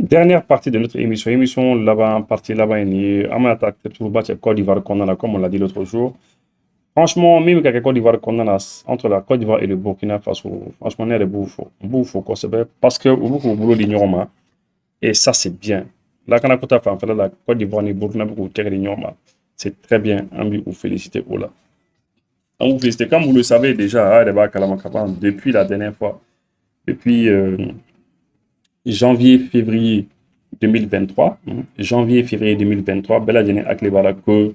Dernière partie de notre émission là-bas, partie là-bas, Amata Tourouba, Côte d'Ivoire, qu'on a, comme on l'a dit l'autre jour. Franchement, même avec la Côte d'Ivoire, qu'on a entre la Côte d'Ivoire et le Burkina Faso, franchement, on est bouffo, quoi, c'est vrai, parce que, au boulot d'ignorant, et ça, c'est bien. Là, quand on a fait la Côte d'Ivoire, et le Burkina Faso, c'est très bien. On vous félicite, Ola. On vous félicite. Comme vous le savez déjà, depuis la dernière fois, depuis janvier-février 2023, janvier-février 2023, Bella Djene Aklebara que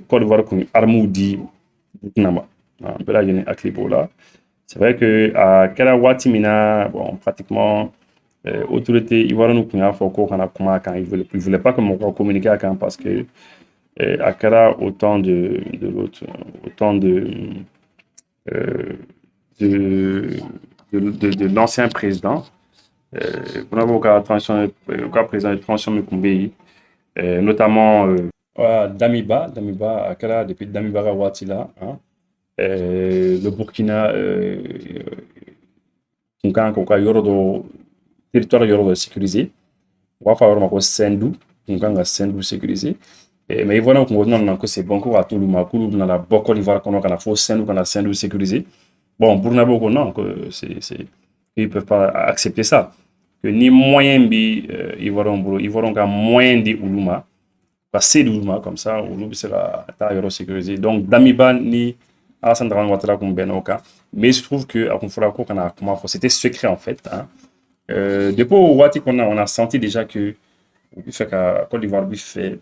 Côte d'Ivoire comme Armoudi Boutnama. Bella Djene Aklebola. C'est vrai que à Kerawati Mina, bon, pratiquement, autorité ivoirienne nous a fait qu'on a comment quand ils voulaient pas que mon communiquer à quand parce que à Kera autant euh, de, de l'ancien président. On a beaucoup de président de transition Mekumbeyi, notamment Damiba, Akala, depuis Damiba Rawatila, hein, le Burkina, Kunkan, Yorodo, territoire Yorodo sécurisé, on va faire un Sendou, Kunkan Sendou sécurisé. Mais voilà que c'est bon qu'on a tout le monde, dans la Boko d'Ivoire, qu'on a faux Sendou sécurisé. Bon, Bournabo, non, ils ne peuvent pas accepter ça. Que ni moyen bi ils vont qu'à moyen di uluma passer d'uluma comme ça uluma sera ta sécurisé donc Damiba ni Alassane Dramane Ouattara comme Benoka mais je trouve que à Konfrako qu'on a comment c'était secret en fait hein. Depuis Ouati on a senti déjà que fait que Côte d'Ivoire bi fait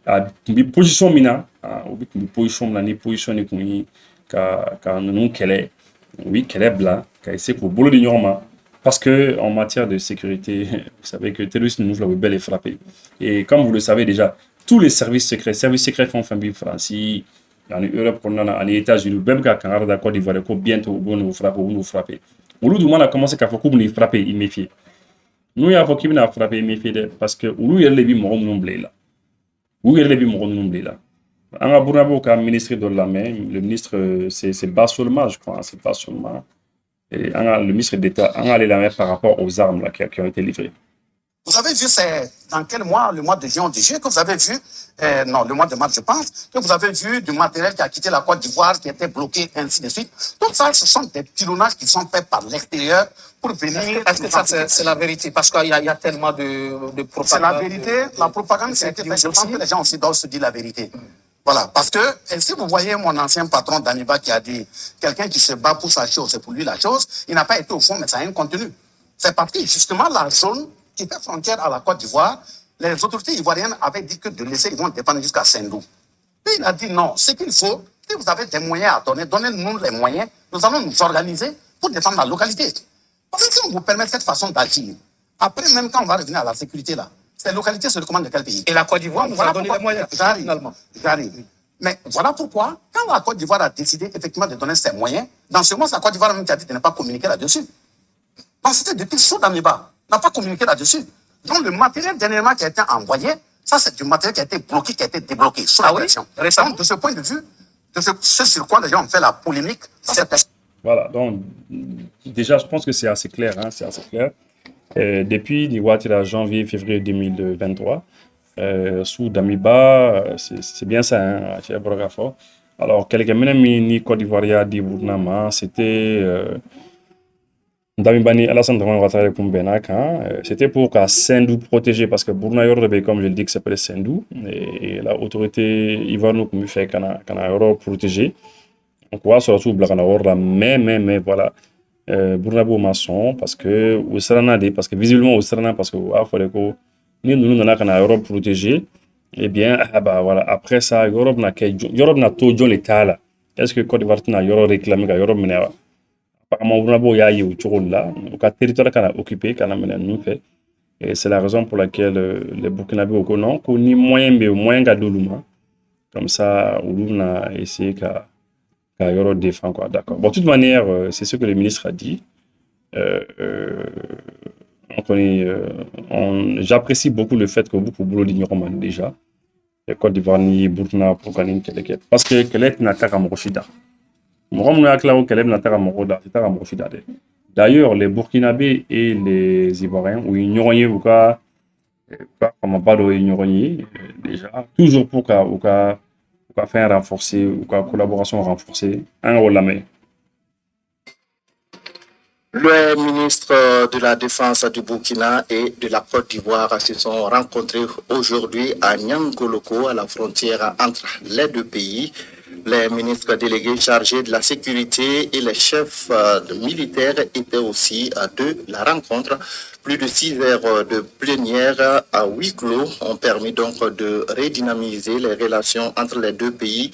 à position mina ou position là ni position ni kuni ka nous kele oui kele bla ka essayer pour bolo d'ignorement. Parce que en matière de sécurité, vous savez que le terrorisme nous fait bel et frappé. Et comme vous le savez déjà, tous les services secrets font fin de France, en Europe, en États-Unis, même quand on a d'accord d'Ivoire, bientôt nous frapper. Au lieu de moi, on a commencé à faire nous frapper, il méfier. Nous, il y a qui nous frapper, il méfier parce que où il y a les bimons nous là. Où il y a les bimons nous là. En Abournabo, comme ministre de la main, le ministre, c'est Bassolma, je crois, c'est Bassolma. Et le ministre d'État a allé la mettre par rapport aux armes là, qui ont été livrées. Vous avez vu, c'est dans quel mois, le mois de juin, que vous avez vu, non, le mois de mars, je pense, que vous avez vu du matériel qui a quitté la Côte d'Ivoire, qui était bloqué, ainsi de suite. Tout ça, ce sont des pilonnages qui sont faits par l'extérieur pour venir. Est-ce que ça, c'est la vérité? Parce qu'il y a tellement de propagande. C'est la vérité. La propagande, c'est que je pense que les gens aussi doivent se dire la vérité. Voilà, parce que si vous voyez mon ancien patron Daniba qui a dit quelqu'un qui se bat pour sa chose, c'est pour lui la chose, il n'a pas été au fond, mais ça a un contenu. C'est parti, justement, la zone qui fait frontière à la Côte d'Ivoire, les autorités ivoiriennes avaient dit que de laisser, ils vont dépendre jusqu'à Sendou. Puis il a dit non, ce qu'il faut, si vous avez des moyens à donner, donnez-nous les moyens, nous allons nous organiser pour défendre la localité. Parce que si on vous permet cette façon d'agir, après même quand on va revenir à la sécurité là, ces localités se recommandent de quel pays? Et la Côte d'Ivoire nous a donné les moyens, finalement. J'arrive. Mais voilà pourquoi, quand la Côte d'Ivoire a décidé effectivement de donner ses moyens, dans ce mois, la Côte d'Ivoire même qui a dit de ne pas communiquer là-dessus. Donc c'était depuis chaud d'Amiba, n'a pas communiqué là-dessus. Donc le matériel dernièrement qui a été envoyé, ça c'est du matériel qui a été bloqué, qui a été débloqué sous la pression. Donc de ce point de vue, de ce sur quoi les gens ont fait la polémique, ça c'est... Voilà, donc déjà je pense que c'est assez clair, hein, c'est assez clair. Depuis janvier-février 2023, sous Damiba, c'est bien ça, hein, chez Brogafo. Alors, quelqu'un ni Côte d'Ivoire dit Bournama, c'était Damiba ni Alassane Dramane Ouattara pour Benak, c'était pour qu'à Sendou protéger, parce que Bourna Yorbe, comme je le dis, que s'appelle Sendou, et l'autorité ivoirienne nous fait qu'on a Europe protégé. Donc, on va surtout Blakana Orla, mais voilà. Bournabo maçon parce que parce que visiblement au Serana parce que fallait que nous n'avons qu'à Europe protégée et bien voilà après ça Europe n'a tout John l'état là est-ce que Côte d'Ivoire n'a Europe réclamé qu'à Europe mais apparemment Bournabo y a eu au là au territoire qu'on a occupé qu'on a mené nous fait et c'est la raison pour laquelle les Burkinabés au non qu'on ni moyen gadoluma comme ça on a essayé qu'à Europe défend quoi, d'accord. Bon, de toute manière, c'est ce que le ministre a dit. J'apprécie beaucoup le fait que beaucoup boulot d'ignorant déjà. Le Côte d'Ivoire ni Burkina parce que quelle est une attaque à Morochida. Morom n'a que là où quelle est une attaque à Morochida, c'est à Morochida. D'ailleurs, les Burkinabés et les Ivoiriens, ou Ignoroniens, ou pas comme pas de Ignoroniens, déjà, toujours pour qu'à faire renforcer, ou qu'à collaboration renforcée, un rôle la main. Le ministre de la Défense du Burkina et de la Côte d'Ivoire se sont rencontrés aujourd'hui à Niangoloko, à la frontière entre les deux pays. Les ministres délégués chargés de la sécurité et les chefs militaires étaient aussi de la rencontre. Plus de 6 heures de plénière à huis clos ont permis donc de redynamiser les relations entre les deux pays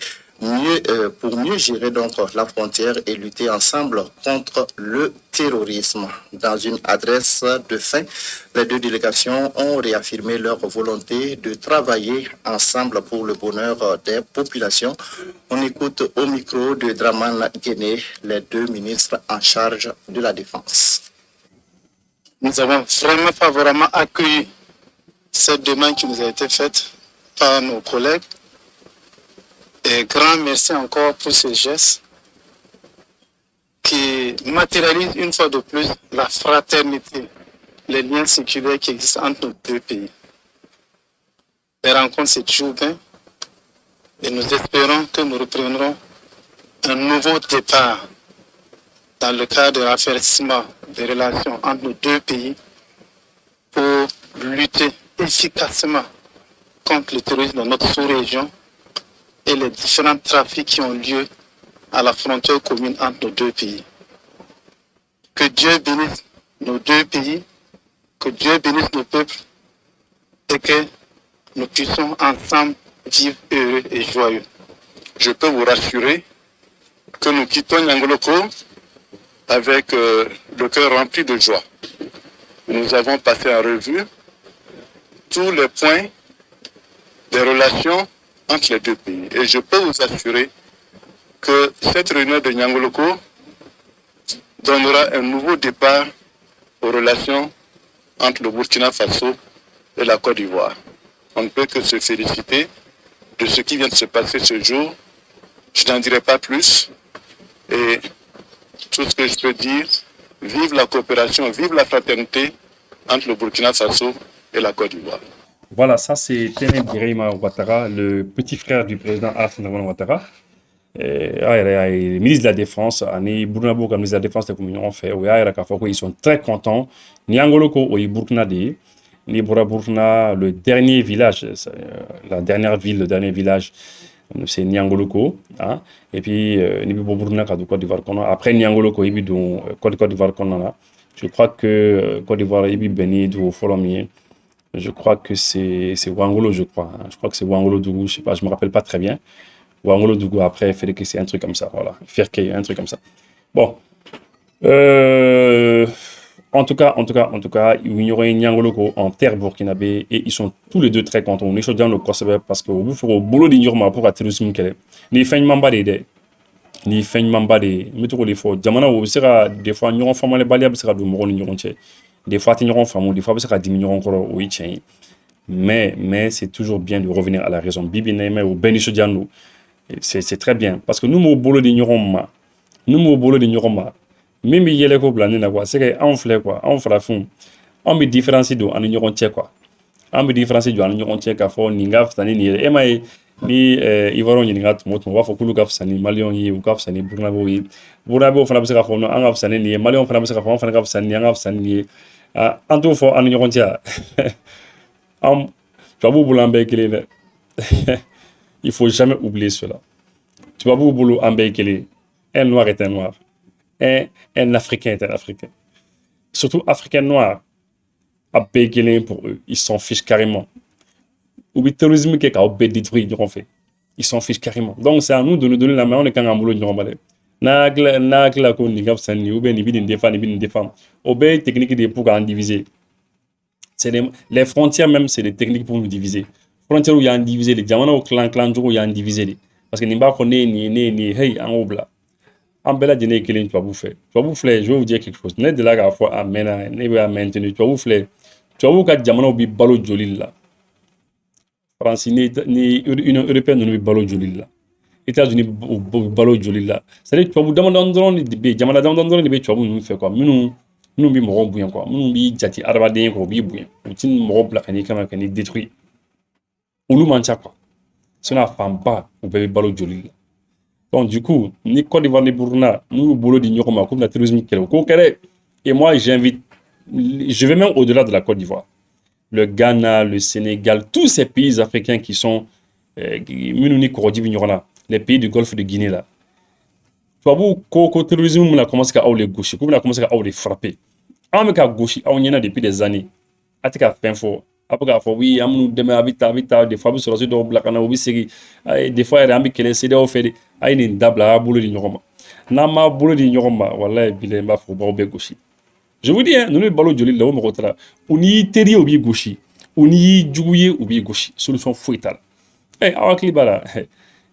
pour mieux gérer donc la frontière et lutter ensemble contre le terrorisme. Dans une adresse de fin, les deux délégations ont réaffirmé leur volonté de travailler ensemble pour le bonheur des populations. On écoute au micro de Draman Guéné, les deux ministres en charge de la défense. Nous avons vraiment favorablement accueilli cette demande qui nous a été faite par nos collègues. Et grand merci encore pour ce geste qui matérialise une fois de plus la fraternité, les liens séculaires qui existent entre nos deux pays. Les rencontres, c'est toujours bien et nous espérons que nous reprendrons un nouveau départ dans le cadre de raffermissement des relations entre nos deux pays pour lutter efficacement contre le terrorisme dans notre sous-région et les différents trafics qui ont lieu à la frontière commune entre nos deux pays. Que Dieu bénisse nos deux pays, que Dieu bénisse nos peuples et que nous puissions ensemble vivre heureux et joyeux. Je peux vous rassurer que nous quittons Niangoloko avec le cœur rempli de joie. Nous avons passé en revue tous les points des relations entre les deux pays. Et je peux vous assurer que cette réunion de Niangoloko donnera un nouveau départ aux relations entre le Burkina Faso et la Côte d'Ivoire. On ne peut que se féliciter de ce qui vient de se passer ce jour. Je n'en dirai pas plus. Et tout ce que je peux dire, vive la coopération, vive la fraternité entre le Burkina Faso et la Côte d'Ivoire. Voilà, ça c'est Tenem Birima Ouattara, le petit frère du président Alassane Ouattara. Le ministre de la Défense, Ani Burunabo, comme ministre de la Défense, ils sont très contents. Niangoloko, au Burkina, ni Burkina, le dernier village, la dernière ville, le dernier village, c'est Niangoloko. Hein? Et puis, Burkina, Côte d'Ivoire, après Niangoloko, il y a Côte d'Ivoire, je crois que Côte d'Ivoire, il y a Béni, du Folomier. Je crois que c'est Wangolo, je crois. Hein. Je crois que c'est Wangolo Dougou, je sais pas, je me rappelle pas très bien. Wangolo Dougou, après, Félix, c'est un truc comme ça, voilà. Ferkei, un truc comme ça. Bon. En tout cas, il y aurait Niangoloko en terre burkinabé et ils sont tous les deux très contents. On est chaud dans le Kosovo parce que au boulot d'ignorement pour attirer ce qu'il ni fin mamba de ni fin mamba de métro les fois jamana au sera des fois nous enfants les balia sera du moron ni des fois t'ignorons famille des fois sera diminuer encore oui tiens mais c'est toujours bien de revenir à la raison bibi neme ou benicho dianou c'est très bien parce que nous au boulot d'ignorement même il y a les couples là quoi c'est que on fait quoi on fera fond on me différencie de en ignorant quoi on me différencie de en ignorant qu'à fond n'ingaf tani ni ema ni ivoron ni ngat mot on va faut que le gaf sani malion yi ou gaf sani burabo fana bse gaf on gaf sani ni malion fana bse gaf on fana gaf sani en tout fois en ignorant tu vas boulonger békélé il faut jamais oublier cela tu vas boulonger en békélé un noir est un noir un Africain est un Africain. Surtout Africain noir, à Béguélin pour eux, ils s'en fichent carrément. Ou le terrorisme qui est à détruire, ils s'en fichent carrément. Donc c'est à nous de nous donner la main, on est quand même en boulot, Nagla, qu'on n'y a pas ou bien ni des femmes. Obéir technique des pour en diviser. Les frontières même, c'est des techniques pour nous diviser. Frontières où il y a un divisé, les diamants au clan, où il y a un divisé. Parce que n'y a pas qu'on est ni hey, en obla. En bella dîner qu'il tu vas bouffer. Tu vas bouffer, je vais vous dire quelque chose. N'est de là qu'à fois amen, n'est pas maintenu. Tu vas bouffer. Tu vas vous qu'à diamant bi balo joli là. France ni une européenne ne bi balo joli là. États-Unis balo joli la. C'est-à-dire tubabu damadɔni dɔrɔn de bɛ jamana damadɔni dɔrɔn de bɛ tubabu ninnu fɛ quoi minnu bɛ mɔgɔw bonya quoi minnu b'i jate adamaden kɔ u b'i bonya u ti mɔgɔ bila ka n'i kama ka n'i détruire olu man ca quoi sinon a fanba u bɛɛ bɛ balo joli la. Donc du coup ni Côte d'Ivoire ni Burkina n'u y'u bolo di ɲɔgɔn ma k'u bɛna terrorisme kɛlɛ u k'o kɛ dɛ. Et moi j'invite, je vais même au-delà de la Côte d'Ivoire, le Ghana, le Sénégal, tous ces pays africains qui sont les pays du Golfe de Guinée là. Tubabu ko terrorisme na commencé ka aw les gaucher, ko na commencé ka aw les frapper. An bɛ ka gaucher aw ɲɛna depuis des années. A tɛ ka fɛn fɔ. A bɛ k'a fɔ oui an minnu dɛmɛ a bɛ taa des fois a bɛ sɔrɔsi dɔw bila ka na u bɛ segin des fois yɛrɛ an bɛ kɛlɛ CEDEAO fɛ de a ye nin dabila a y'a bolo di ɲɔgɔn ma. N'an m'a bolo di ɲɔgɔn ma walahi bilahi n b'a fɔ b'aw bɛɛ gosi. Je vous dis hein, ninnu bɛ balo joli la o mɔgɔ t'a la. U n'i y'i teri ye u b'i gosi. U n'i y'i jugu ye u b'i gosi. Solution foyi t'a la. Aw hakili b'a la.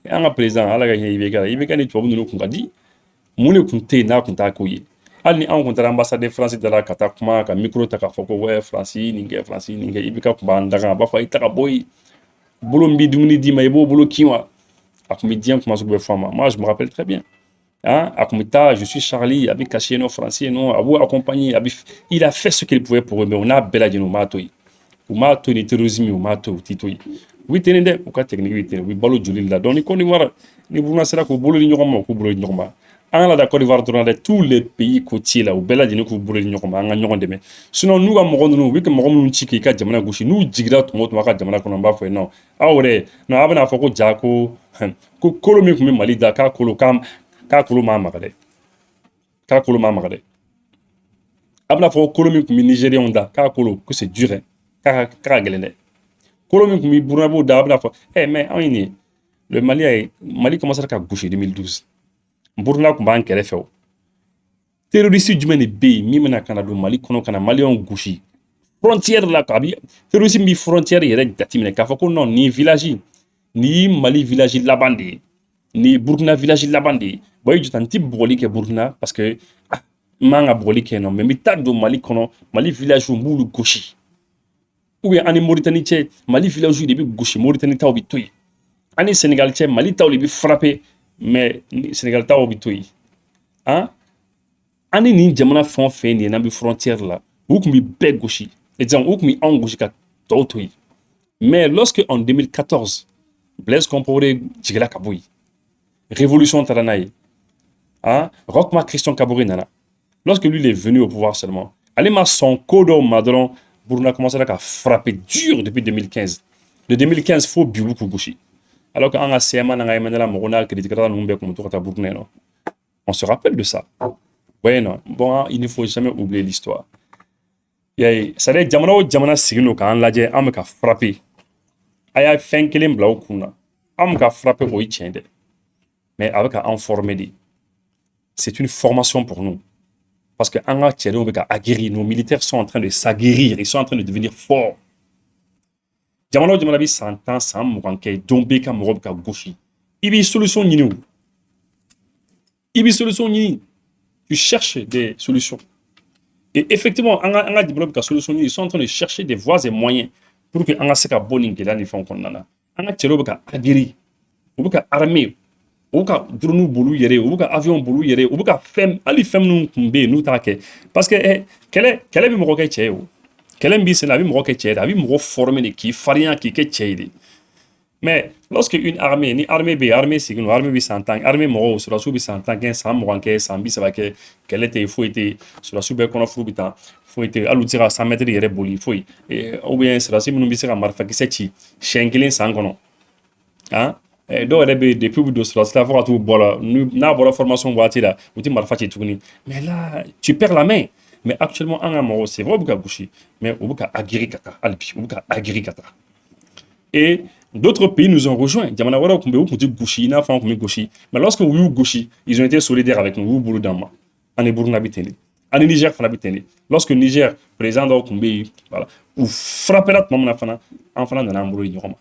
An ka président ala ka hinɛ IBK la IBK ni tubabu ninnu kun ka di mun de kun tɛ yen n'a kun t'a ko ye hali ni anw kun taara ambassade France da la ka taa kuma ka micro ta k'a fɔ ko ouais France nin kɛ IBK kun b'an daga a b'a fɔ i ta ka bɔ yen bolo min bɛ dumuni d'i ma i b'o bolo kin wa a kun bɛ diɲɛ kuma sugu bɛɛ fɔ a ma moi je me rappelle très bien hein a kun bɛ taa je suis Charlie a bɛ caché non français non a b'o accompagner il a fait ce qu'il pouvait pour eux mais o n'a bɛɛ lajɛlen u m'a to yen u m'a to ni terrorisme u m'a to u t'i to yen u bɛ ten dɛ u ka technique bɛ ten u bɛ balo joli la donc ni Côte d'Ivoire ni Burkina sera k'u bolo di ɲɔgɔn ma u k'u bolo di ɲɔgɔn ma an ka da Côte d'Ivoire dɔrɔn dɛ tous les pays côtiers la u bɛɛ lajɛlen k'u bolo di ɲɔgɔn ma an ka ɲɔgɔn dɛmɛ sinon n'u ka mɔgɔ ninnu u bɛ ka mɔgɔ minnu ci k'i ka jamana gosi n'u jigira tuma o tuma a ka jamana kɔnɔ n b'a fɔ yen non aw yɛrɛ non a bɛna fɔ ko ja ko kolo min tun bɛ Mali da k'a kolo m'a maga dɛ k'a kolo m'a maga dɛ a bɛna fɔ ko kolo min tun bɛ Nigériens da k'a kolo que c'est dur k'a ka gɛlɛn dɛ kolo min tun bɛ Burkinabé da a bɛna fɔ mais anw ye nin le Mali commencera ka gosi 2012 Burkina tun b'an kɛrɛfɛ o terroriste jumɛn de bɛ yen min bɛna ka na don Mali kɔnɔ ka na Maliyɛnw gosi frontière la ka bi terroriste bɛ frontière yɛrɛ jateminɛ k'a fɔ ko non nin village nin y'i Mali village laban de ye nin ye Burkina village laban de ye bon i jɔ n tɛ bugɔli kɛ Burkina parce que n man ka bugɔli kɛ non mais n bɛ taa don Mali kɔnɔ Mali village n b'olu gosi ou bien ani Mauritanie cɛ Mali village de bɛ gosi Mauritanie taw bɛ to yen ani Sénégal cɛ Mali taw de bɛ frapper mais Sénégal taw bɛ to yen hein ani nin jamana fɛn o fɛn de n'an bɛ frontière la u tun bɛ bɛɛ gosi exemple u tun bɛ anw gosi ka tɔw to yen mais lorsque en 2014 Blaise Compaoré jigila ka bɔ yen révolution taara n'a ye hein Roch-Marc Christian Kaboré nana lorsque lui il est venu au pouvoir seulement ale ma sɔn ko dɔw ma dɔrɔn Burkina commencera à frapper dur depuis 2015 de 2015 faut bi k'u gosi alors qu'en a CMA n'a pas la morona critique la numbe comme tout à Burkina non on se rappelle de ça ouais non bon il ne faut jamais oublier l'histoire ça dit jamana signo kan lajɛ an bɛ ka frapper a y'a fɛn kelen bila u kunna an bɛ ka frapper o ye tiɲɛ dɛ mais avec un formé de c'est une formation pour nous parce que an ka cɛdenw bɛ ka aguerrir nos militaires sont en train de s'aguerrir ils sont en train de devenir forts jamana bɛ san 10 san 20 kɛ don bɛ ka mɔgɔ bɛ ka gosi i b'i solution ɲini o i b'i solution ɲini tu cherches des solutions et effectivement an ka jamana bɛ ka solution ɲini ils sont en train de chercher des voies et moyens pour que an ka se ka bɔ nin gɛlɛya ni fɛnw kɔnɔna na an ka cɛdenw bɛ ka aguerrir u bɛ ka armer u bɛ ka drone boli u yɛrɛ ye u bɛ ka avion boli u yɛrɛ ye u bɛ ka hali fɛn minnu tun bɛ yen n'u t'a kɛ parce que kɛlɛ bɛ mɔgɔ kɛ cɛ ye o kɛlɛ min b'i sen na a bɛ mɔgɔ kɛ cɛ ye de a bɛ mɔgɔ former de k'i farinya k'i kɛ cɛ ye de mais lorsque une armée ni armée bɛ yen armée sigilen don armée bɛ san 10 armée mɔgɔw sɔrɔdasiw bɛ san 10 kɛ san 20 kɛ san 30 kɛ kɛlɛ tɛ yen foyi tɛ yen sɔrɔdasiw bɛɛ kɔnɔfuru bɛ taa foyi tɛ yen hali u tɛ se ka 100 mètres yɛrɛ boli foyi ou bien sɔrɔdasi minnu bɛ se ka marifakisɛ ci siɲɛ kelen san kɔnɔ hein dɔw yɛrɛ bɛ depuis u bɛ don sɔrɔdasi la fo ka t'u bɔ la n'a bɔra formation waati la u tɛ marifa ci tuguni mais là tu perds la main mais actuellement an ka mɔgɔw c'est vrai u bɛ ka gosi mais u bɛ ka aguerrir ka taa hali bi u bɛ ka aguerrir ka taa et d'autres pays nous ont rejoints jamana wɛrɛw tun bɛ yen u tun tɛ gosi i n'a fɔ an tun bɛ gosi mais lorsque u y'u gosi ils ont été solidaires avec nous u y'u bolo d'an ma ani Burkina bɛ ten de ani Niger fana bɛ ten de lorsque Niger président dɔw tun bɛ yen voilà u frappera tuma min na fana an fana nana an bolo di ɲɔgɔn ma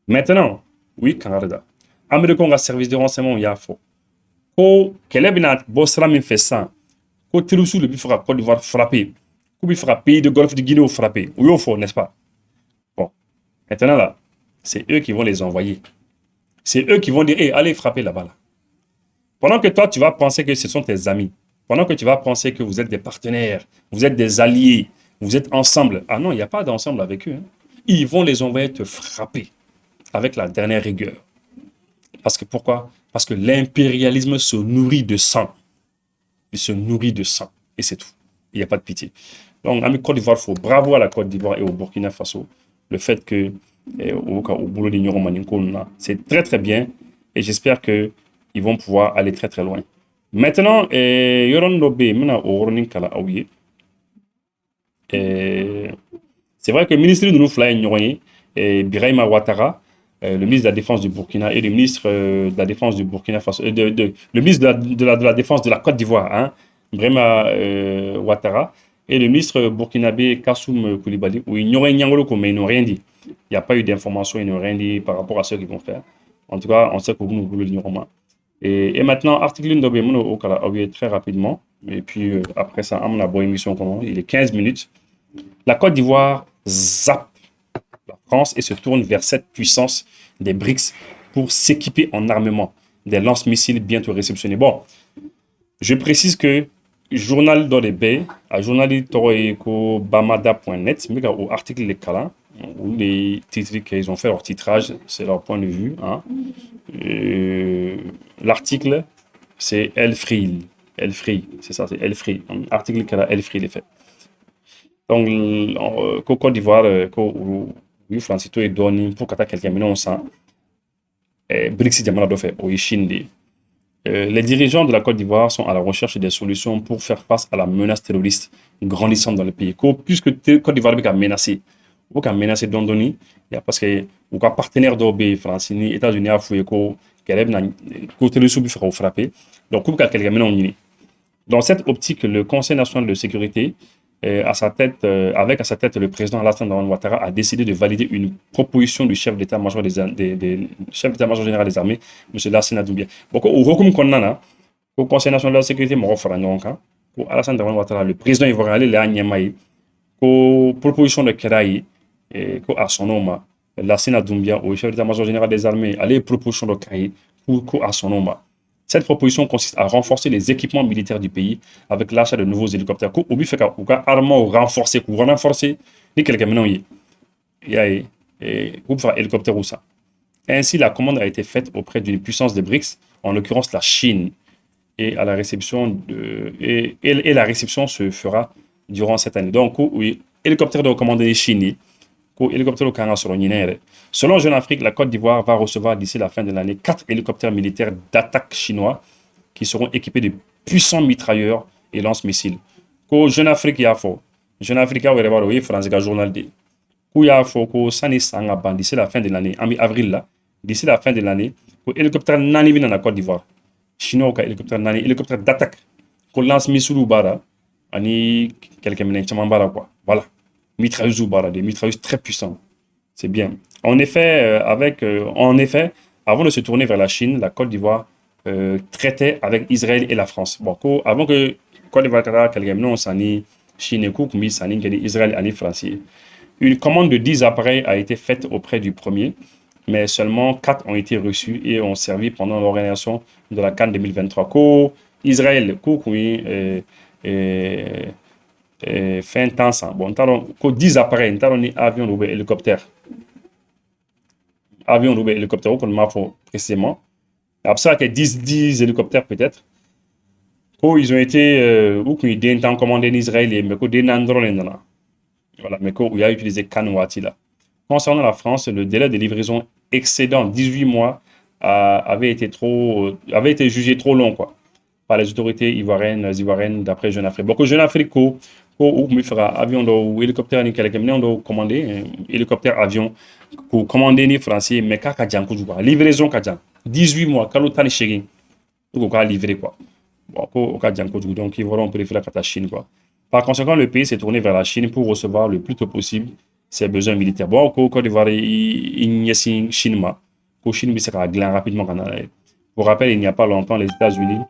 maintenant oui Kangarida américains ka service de renseignement y'a fɔ ko kɛlɛ bɛna bɔ sira min fɛ sisan ko terroristes de bɛ fɛ ka Côte d'Ivoire frapper k'u bɛ fɛ ka pays de Golfe de Guinée frapper u y'o fɔ n'est-ce pas bon maintenant là c'est eux qui vont les envoyer C'est eux qui vont dire, hey, allez frapper là-bas. Là. Pendant que toi, tu vas penser que ce sont tes amis. Pendant que tu vas penser que vous êtes des partenaires, vous êtes des alliés, vous êtes ensemble. Ah non, il n'y a pas d'ensemble avec eux. Hein. Ils vont les envoyer te frapper avec la dernière rigueur. Parce que pourquoi? Parce que l'impérialisme se nourrit de sang. Il se nourrit de sang. Et c'est tout. Il n'y a pas de pitié. Donc, ami Côte d'Ivoire, bravo à la Côte d'Ivoire et au Burkina Faso. Le fait que, au boulot de Nyoro Maninko, c'est très très bien. Et j'espère qu'ils vont pouvoir aller très très loin. Maintenant, Yoron Lobe, mena Oronin Kala Aouye. C'est vrai que le ministre de nous Nyoye, Birahima Ouattara, le ministre de la Défense du Burkina et le ministre de la Défense du Burkina Faso, le ministre de la Défense de la Côte d'Ivoire, hein, Birahima Ouattara, et le ministre burkinabé Kassoum Koulibaly, où ils n'auraient mais ils n'ont rien dit. Il n'y a pas eu d'informations, ils n'ont rien dit par rapport à ce qu'ils vont faire. En tout cas, on sait que vous nous voulez l'ignorement. Et maintenant, article Ndobe au Kala très rapidement. Et puis après ça, on a une émission, il est 15 minutes. La Côte d'Ivoire zappe la France et se tourne vers cette puissance des BRICS pour s'équiper en armement, des lance-missiles bientôt réceptionnés. Bon, je précise que journal d'Odebe, à journalitoroeko-bamada.net, mais au article de Kala, où les titres qu'ils ont fait leur titrage, c'est leur point de vue. Hein. L'article, c'est Elfril, c'est ça, c'est Elfril. Article Kala, Elfril est fait. Donc, Côte d'Ivoire, oui, Francito est donné pour que quelqu'un mais non ça. BRICS Diamana doit faire au Chine. Les dirigeants de la Côte d'Ivoire sont à la recherche des solutions pour faire face à la menace terroriste grandissante dans le pays. Puisque Côte d'Ivoire a menacé, ou qu'a menacé Dondoni, parce que ou qu'a partenaire d'OB, France, les États-Unis a fouillé qu'elle est côté le sous faire frapper. Donc, quelqu'un quelqu'un maintenant dans cette optique, le Conseil national de sécurité avec à sa tête le président Alassane Ouattara a décidé de valider une proposition du chef d'état-major chef d'état-major général des armées, M. Lassina Doumbia. Donc, au recours qu'on a, au Conseil national de la sécurité, pour Alassane Ouattara, le président ivoirien, aller à Niamey, pour proposition de Keraï, à son nom, Lassina Doumbia, au chef d'état-major général des armées, aller proposition de Keraï, pour à son nom. Cette proposition consiste à renforcer les équipements militaires du pays avec l'achat de nouveaux hélicoptères. Au but fait qu'à armement renforcer, ni quelqu'un maintenant y a pour faire hélicoptère ou ça. Ainsi, la commande a été faite auprès d'une puissance des BRICS, en l'occurrence la Chine, et à la réception et la réception se fera durant cette année. Donc, oui, hélicoptère de commandé Chine. Selon Jeune Afrique, la Côte d'Ivoire va recevoir d'ici la fin de l'année 4 hélicoptères militaires d'attaque chinois qui seront équipés de puissants mitrailleurs et lance-missiles. Jeune Afrique, il y a fort. Jeune Afrique, il y a France, journal de. Il y a fort que d'ici la fin de l'année, en avril là, d'ici la fin de l'année, hélicoptère nani dans la Côte d'Ivoire. Chinois, hélicoptère nani, hélicoptère d'attaque. Lance-missiles ou bara, ani quelques minutes, quoi. Voilà. Mitrailleuses ou bara, des mitrailleuses très puissantes. C'est bien. En effet, avant de se tourner vers la Chine, la Côte d'Ivoire traitait avec Israël et la France. Bon, avant que Côte d'Ivoire quelqu'un non, Chine et Israël et France. Une commande de 10 appareils a été faite auprès du premier, mais seulement 4 ont été reçus et ont servi pendant l'organisation de la CAN 2023. Israël, fait un temps ça. Bon, t'as 10 appareils, t'as un avion ou hélicoptère. Avion ou hélicoptère, qu'on m'a fait précisément. Après ça, qu'il y a 10 hélicoptères peut-être. Ils ont été, ou qu'ils ont été commandés en Israël, mais qu'ils ont été en voilà, mais qu'il a utilisé Kanouati là. Concernant la France, le délai de livraison excédant 18 mois avait été jugé trop long, quoi, par les autorités ivoiriennes d'après Jeune Afrique. Donc, Jeune Afrique, ou fera avion ou hélicoptère ni quelqu'un on commandé hélicoptère avion pour commander ni français mais ka kadjan quoi livraison kadjan 18 mois quand tani chegin donc on livrer quoi bon ko kadjan ko donc ils vont préférer la Chine quoi. Par conséquent, le pays s'est tourné vers la Chine pour recevoir le plus tôt possible ses besoins militaires. Bon, Côte d'Ivoire il y a Chine ma ko Chine bi sera glan rapidement quand pour rappel, il n'y a pas longtemps les États-Unis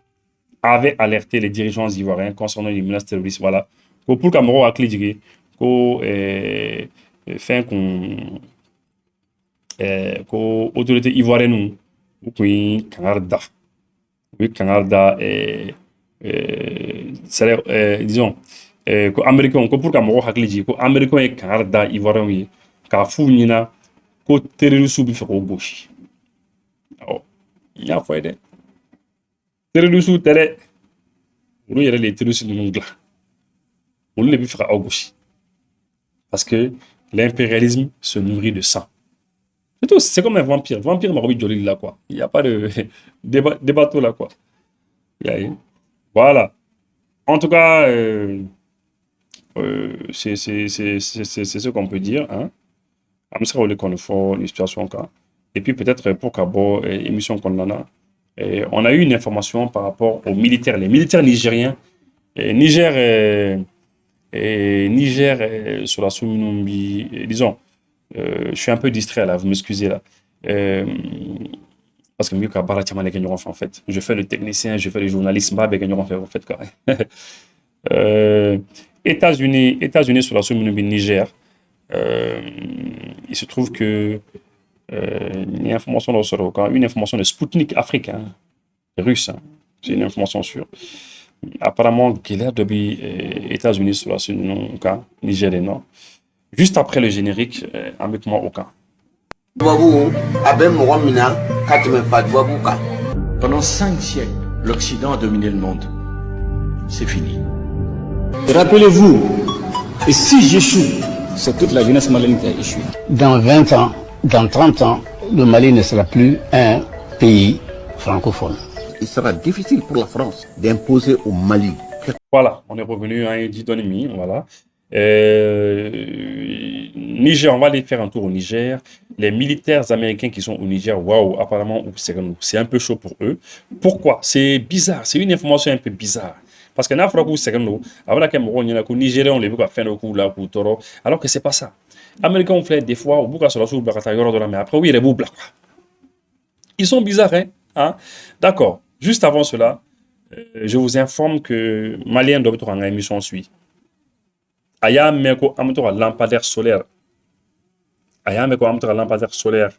avaient alerté les dirigeants ivoiriens concernant les menaces terroristes. Voilà. Pour le Cameroun, à Clédigé, fait qu'on autorité ivoirienne u kun ye kangari da u ye kangari da disons ko américain ko pour ka mɔgɔw hakili jigin ko américain ye kangari da ivoirien ye k'a f'u ɲɛna ko terroriste bɛ fɛ k'o gosi awɔ n y'a fɔ ye dɛ terroriste tɛ dɛ olu yɛrɛ de ye terroriste ninnu dilan olu de bɛ fɛ ka aw gosi parce que l'impérialisme se nourrit de sang. C'est comme un vampire. Vampire m'a remis joli là, quoi. Il n'y a pas de débat là, quoi. Voilà. En tout cas, c'est ce qu'on peut dire. Hein. Et puis peut-être pour Kabo, émission qu'on en a, on a eu une information par rapport aux militaires. Les militaires nigériens, Niger, sur la Souminumbi, disons, je suis un peu distrait là, vous m'excusez là. Parce que mieux qu'à Baratima les gagnants en fait. Je fais le technicien, je fais le journaliste, pas les gagnants en fait quoi. États-Unis sur la Souminumbi Niger, il se trouve que une information de Sputnik Afrique, hein, russe, hein, c'est une information sûre. Apparemment, Guélair depuis États-Unis sur la Souminumbi Niger et Nord. Juste après le générique, avec moi au camp. Pendant 5 siècles, l'Occident a dominé le monde. C'est fini. Rappelez-vous, et si j'échoue, c'est toute la jeunesse malienne qui a échoué. Dans 20 ans, dans 30 ans, le Mali ne sera plus un pays francophone. Il sera difficile pour la France d'imposer au Mali. Voilà, on est revenu à un demi, voilà. Niger, on va aller faire un tour au Niger. Les militaires américains qui sont au Niger, waouh, apparemment, c'est un peu chaud pour eux. Pourquoi? C'est bizarre, c'est une information un peu bizarre. Parce que n'a pas que c'est Nigériens, on les veut faire le coup là, alors que c'est pas ça. Américains, on fait des fois, au bout de la mais après, oui, les bouts, ils sont bizarres, hein? D'accord. Juste avant cela, je vous informe que Malien doit être en émission suit. Aya meko amtoa lampadaire solaire. Aya meko amtoa lampadaire solaire.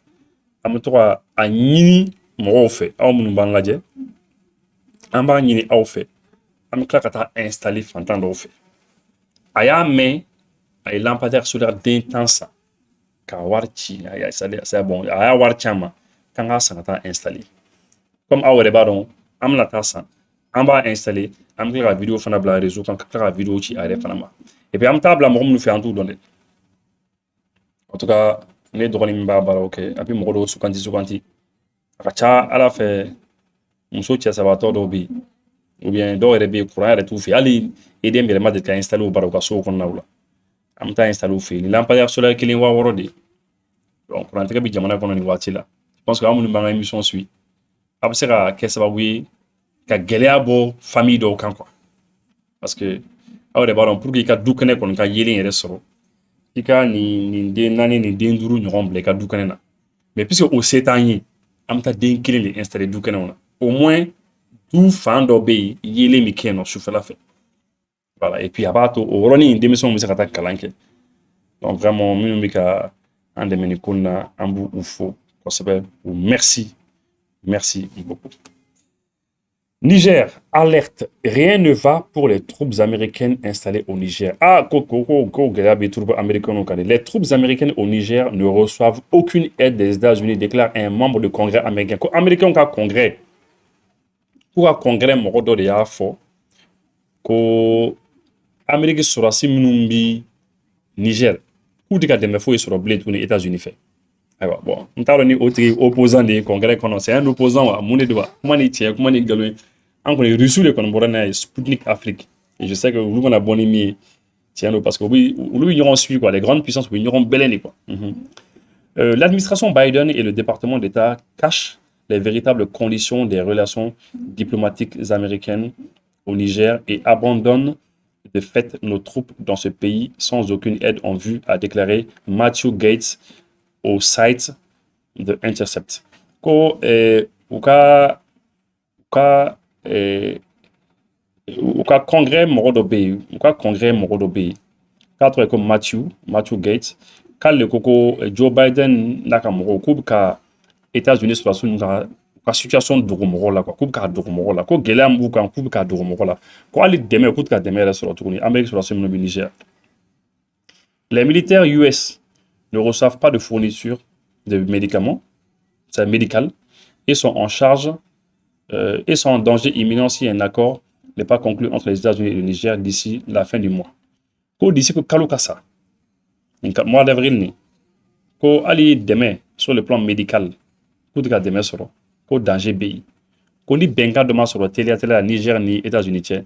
Amtoa a nyini mo fait. Aw munu ban ladje. Amba nyini aw fait. Am kata installer fantan do fait. Aya me ay lampadaire solaire d'intense. Ka warchi aya c'est bon. Aya warchama kanga sanata installer. Comme awre baron am la tasa. Amba installer am la vidéo fana bla réseau kan la vidéo ci are fana. Et puis, en table, on nous fait un tour donné. En tout cas, on est drôle, ok. Et puis, on soukanti. Racha, à la fin, on saute ça va d'obi. Ou bien, d'or et courant et tout fait. Allez, aider mes remèdes qui installé au baroque, so qu'on a là. En temps installé au fait. Les lampadaires solaires qui les voient au rodé. Donc, on a un très bien diamant qu'on a voici là. Je pense que là, on nous a une émission suit. Après, c'est qu'est-ce que ça va, oui, qu'à Géléabo, famille d'aucun quoi. Parce que, awre baron pour que ka dukane kon ka yelen yere soro kika ni den nani ni den duru ñogon ble ka dukane na mais puisque au sétani amta den kelen le installer dukane on au moins tout fan do be yele mi keno souffle la fait voilà et puis abato au roni démission mu sakata kalanke donc vraiment mi ka ande meni kunna ambu ufo ko sabe merci beaucoup. Niger, alerte, rien ne va pour les troupes américaines installées au Niger. Les troupes américaines au Niger ne reçoivent aucune aide des États-Unis, déclare un membre du Congrès américain. Américain qui a congrès. Pour un congrès, mon de Yafo, que l'Amérique sera si minumbi Niger. Où est-ce que des fois sur le blé les États-Unis fait? Alors, bon, on t'a donné autre opposant des congrès, c'est un opposant à mon doigt. Comment est-il, comment est-il galoué? On connaît Russie, les congrès, Sputnik Afrique. Et je sais que vous, on a bon aimé, tiens, parce que oui, ils auront suivi, quoi, les grandes puissances, ils auront bel quoi. L'administration Biden et le département d'État cachent les véritables conditions des relations diplomatiques américaines au Niger et abandonnent de fait nos troupes dans ce pays sans aucune aide en vue, a déclaré Matthew Gates au site de Intercept. Ko uka congrès morodobe, uka congrès morodobe. Quatre comme Matthew Gates, quand le coco Joe Biden n'a qu'à moro ka États-Unis sur la la situation de Dogomoro là, quoi, Kuka Dogomoro là, ko Gelam Buka, Kuka Dogomoro là, quoi, les demain, Kuka demain sur la tournée, Amérique sur la semaine du Niger. Les militaires US ne reçoivent pas de fourniture de médicaments, c'est médical, et sont en charge et sont en danger imminent si un accord n'est pas conclu entre les États-Unis et le Niger d'ici la fin du mois. Ko d'ici que Kalukasa, mois d'avril, ko Ali demain sur le plan médical, Kuka demain sur ko danger pays. Ko ni benga demain sur le télé à Niger ni États-Unis,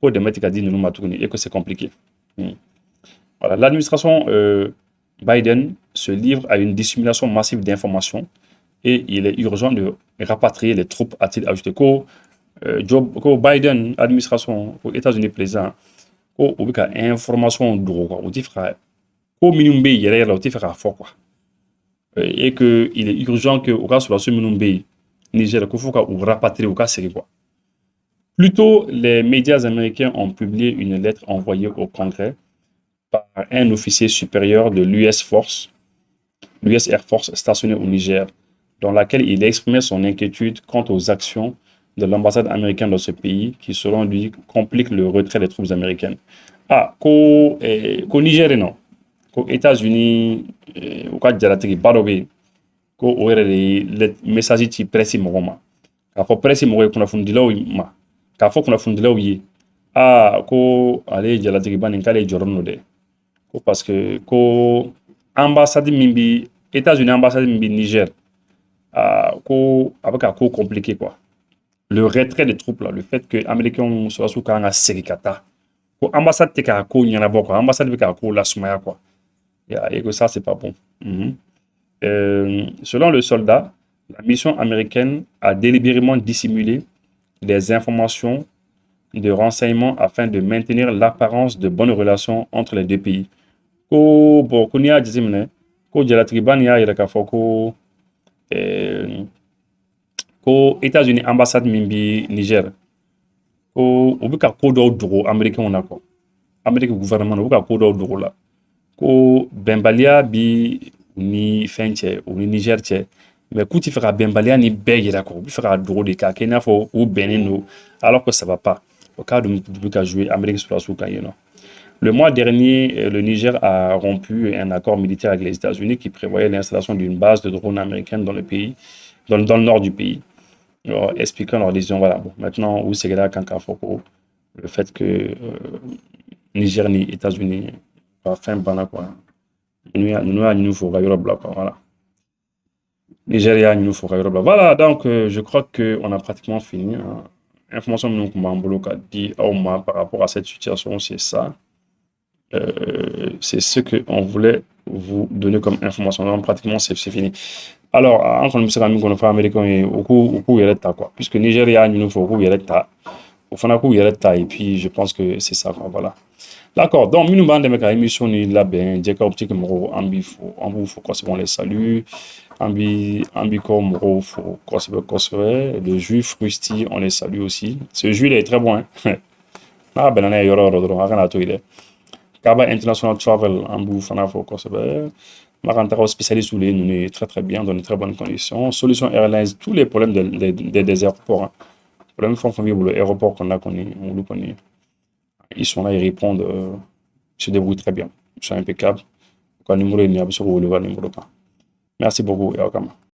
ko demain tika di nous matouni et que c'est compliqué. Voilà, l'administration Biden se livre à une dissimulation massive d'informations et il est urgent de rapatrier les troupes, a-t-il ajouté. Ko Biden, administration aux États-Unis président, ko ubika information droit, ou tifra, ko minumbe yere la tifra fort quoi. Et que il est urgent que au cas sur la minumbe Niger ko fuka ou rapatrier au cas c'est quoi. Plus tôt, les médias américains ont publié une lettre envoyée au Congrès par un officier supérieur de l'US Air Force stationné au Niger, dans laquelle il exprimait son inquiétude quant aux actions de l'ambassade américaine dans ce pays qui, selon lui, compliquent le retrait des troupes américaines. Qu'au Niger, non. Qu'aux États-Unis, au cas de la tribu Barobe, qu'au les messages qui pressent Moroma. Car faut presser Moroma qu'on a fondé là où il m'a. Car faut qu'on a fondé là où il qu'au aller de la tribu Bankale Jornode. Parce que qu'au ambassade Mimbi, États-Unis, ambassade Mimbi Niger, avec un coup compliqué quoi. Le retrait des troupes là, le fait que les Américains soient sous un serikata, que l'ambassade te ka ko nyana boko, l'ambassade te ka ko la soumaya quoi. Et que ça c'est pas bon. Selon le soldat, la mission américaine a délibérément dissimulé des informations de renseignement afin de maintenir l'apparence de bonnes relations entre les deux pays. Ko bon ko ni a jizimne, ko jala triban ya ira ka foko ko États-Unis ambassade mimbi Niger ko ubika ko do dogo américain on a ko Amérique gouvernement ubika ko do dogo la ko bembalia bi ni fenche ou ni Niger che mais kuti fera bembalia ni beyira ko bi fera dogo de ka kena fo ou benino alors que ça va pas au cas de ubika jouer Amérique sur la souka you know. Le mois dernier, le Niger a rompu un accord militaire avec les États-Unis qui prévoyait l'installation d'une base de drones américaines dans le pays, dans le nord du pays. Alors, expliquant leur décision, voilà, bon, maintenant, où c'est là quand le fait que Niger ni États-Unis va faire un bana quoi. Nous faut voilà. Nigeria nous faut voilà, donc je crois que on a pratiquement fini. Hein. Information nous dit par rapport à cette situation, c'est ça. C'est ce qu'on voulait vous donner comme information. Donc, pratiquement, c'est fini. Alors, entre nous, c'est qu'on fait américain et au coup, il y a quoi. Puisque Nigeria, il nous faut il y a au fond, il y a et puis je pense que c'est ça. Voilà. D'accord. Donc, nous avons des émissions là, ben, Jacob, petit moro, ambi, faut qu'on les salue. Ambi, comme faut le juif Rusty, on les salue aussi. Ce jus, il est très bon. Hein. Ah, ben, on est il Kaba International Travel en bouffe en Afro Marantaro spécialiste où nous est très très bien dans de très bonnes conditions. Solution Airlines, tous les problèmes des aéroports. Hein. Problème font pour l'aéroport qu'on a connu, on le connaît. Ils sont là, ils répondent, ils se débrouillent très bien. Ils sont impeccables. Quand numéro est numéro pas. Merci beaucoup et au revoir.